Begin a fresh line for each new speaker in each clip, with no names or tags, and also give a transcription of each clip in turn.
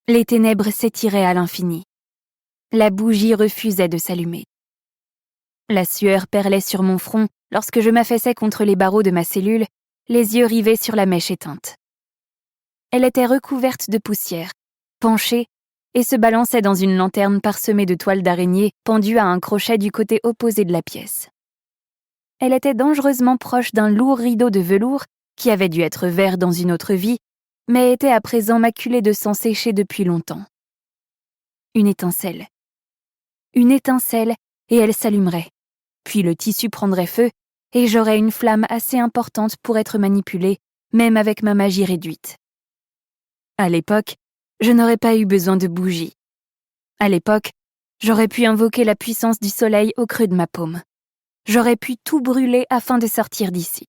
Les ténèbres s'étiraient à l'infini. La bougie refusait de s'allumer. La sueur perlait sur mon front lorsque je m'affaissais contre les barreaux de ma cellule, les yeux rivés sur la mèche éteinte. Elle était recouverte de poussière, penchée, et se balançait dans une lanterne parsemée de toiles d'araignée pendue à un crochet du côté opposé de la pièce. Elle était dangereusement proche d'un lourd rideau de velours qui avait dû être vert dans une autre vie, mais était à présent maculé de sang séché depuis longtemps. Une étincelle. Une étincelle, et elle s'allumerait. Puis le tissu prendrait feu, et j'aurais une flamme assez importante pour être manipulée, même avec ma magie réduite. À l'époque, je n'aurais pas eu besoin de bougies. À l'époque, j'aurais pu invoquer la puissance du soleil au creux de ma paume. J'aurais pu tout brûler afin de sortir d'ici.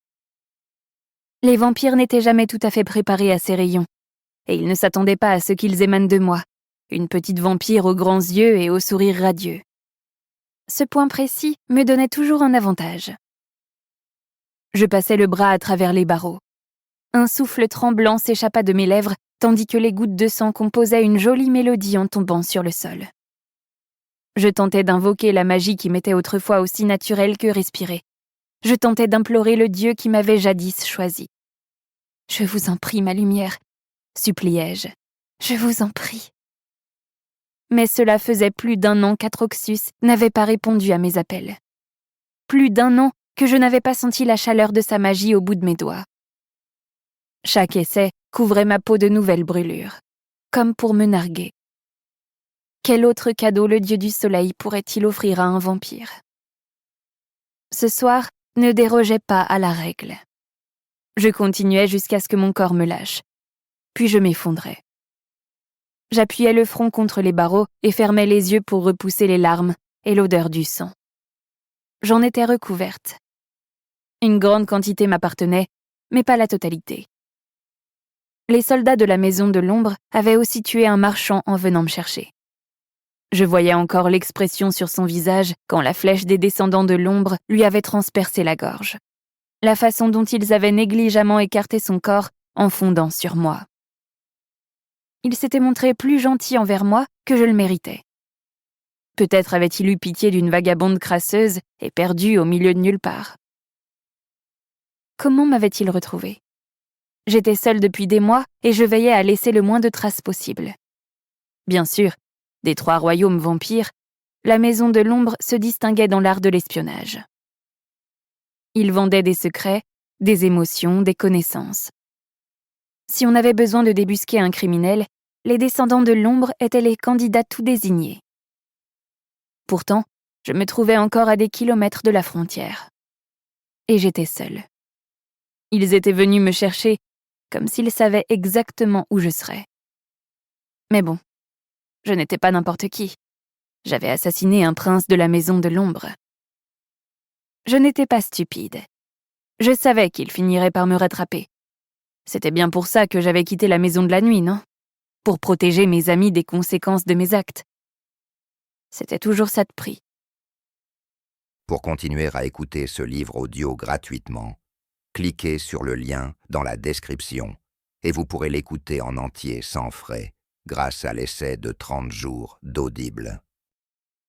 Les vampires n'étaient jamais tout à fait préparés à ces rayons, et ils ne s'attendaient pas à ce qu'ils émanent de moi, une petite vampire aux grands yeux et au sourire radieux. Ce point précis me donnait toujours un avantage. Je passai le bras à travers les barreaux. Un souffle tremblant s'échappa de mes lèvres, tandis que les gouttes de sang composaient une jolie mélodie en tombant sur le sol. Je tentais d'invoquer la magie qui m'était autrefois aussi naturelle que respirer. Je tentais d'implorer le Dieu qui m'avait jadis choisi. « Je vous en prie, ma lumière », suppliai-je. « Je vous en prie. » Mais cela faisait plus d'1 an qu'Atroxus n'avait pas répondu à mes appels. Plus d'1 an que je n'avais pas senti la chaleur de sa magie au bout de mes doigts. Chaque essai couvrait ma peau de nouvelles brûlures, comme pour me narguer. Quel autre cadeau le dieu du soleil pourrait-il offrir à un vampire? Ce soir ne dérogeait pas à la règle. Je continuais jusqu'à ce que mon corps me lâche, puis je m'effondrais. J'appuyais le front contre les barreaux et fermais les yeux pour repousser les larmes et l'odeur du sang. J'en étais recouverte. Une grande quantité m'appartenait, mais pas la totalité. Les soldats de la maison de l'ombre avaient aussi tué un marchand en venant me chercher. Je voyais encore l'expression sur son visage quand la flèche des descendants de l'ombre lui avait transpercé la gorge. La façon dont ils avaient négligemment écarté son corps en fondant sur moi. Il s'était montré plus gentil envers moi que je le méritais. Peut-être avait-il eu pitié d'une vagabonde crasseuse et perdue au milieu de nulle part. Comment m'avait-il retrouvée? J'étais seule depuis des mois et je veillais à laisser le moins de traces possible. Bien sûr, des 3 royaumes vampires, la maison de l'ombre se distinguait dans l'art de l'espionnage. Ils vendaient des secrets, des émotions, des connaissances. Si on avait besoin de débusquer un criminel, les descendants de l'ombre étaient les candidats tout désignés. Pourtant, je me trouvais encore à des kilomètres de la frontière. Et j'étais seule. Ils étaient venus me chercher comme s'ils savaient exactement où je serais. Mais bon, je n'étais pas n'importe qui. J'avais assassiné un prince de la maison de l'ombre. Je n'étais pas stupide. Je savais qu'il finirait par me rattraper. C'était bien pour ça que j'avais quitté la maison de la nuit, non? Pour protéger mes amis des conséquences de mes actes. C'était toujours ça de prix.
Pour continuer à écouter ce livre audio gratuitement, cliquez sur le lien dans la description et vous pourrez l'écouter en entier sans frais grâce à l'essai de 30 jours d'Audible.